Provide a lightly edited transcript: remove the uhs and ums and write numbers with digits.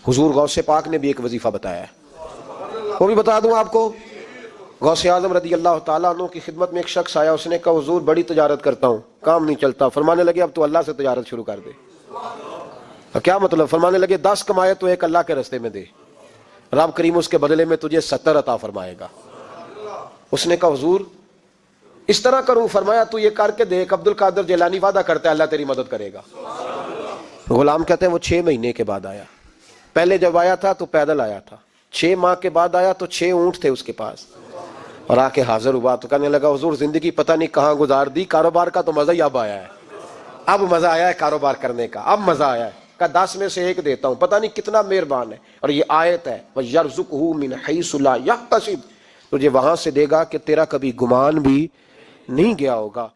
हुजूर गौसे पाक ने भी एक वजीफा बताया है, वो भी बता दूं आपको। गौसे आजम रदी अल्लाह ताला अन्हु की खिदमत में एक शख्स आया, उसने कहा हुजूर बड़ी तजारत करता हूँ, काम नहीं चलता। फरमाने लगे अब तो अल्लाह से तजारत शुरू कर दे। क्या मतलब? फरमाने लगे 10 कमाए तो एक अल्लाह के रास्ते में दे, रब करीम उसके बदले में तुझे 70 अता फरमाएगा। उसने कहा हुजूर इस तरह करूं? फरमाया तू ये करके देख, अब्दुल कादिर जिलानी वादा करता है अल्लाह तेरी मदद करेगा। गुलाम कहते हैं वो 6 महीने के बाद आया। पहले जब आया था तो पैदल आया था, 6 माह के बाद आया तो 6 ऊंट थे उसके पास, और आके हाजिर हुआ तो कहने लगा हुजूर जिंदगी पता नहीं कहाँ गुजार दी, कारोबार का तो मजा ही अब आया है, अब मजा आया है कारोबार करने का, अब मजा आया है। का 10 में से 1 देता हूं, पता नहीं कितना मेहरबान है। और ये आयत है वयरज़ुक़हु मिन हैसु ला यहतसिब, तुझे वहां से देगा कि तेरा कभी गुमान भी नहीं गया होगा।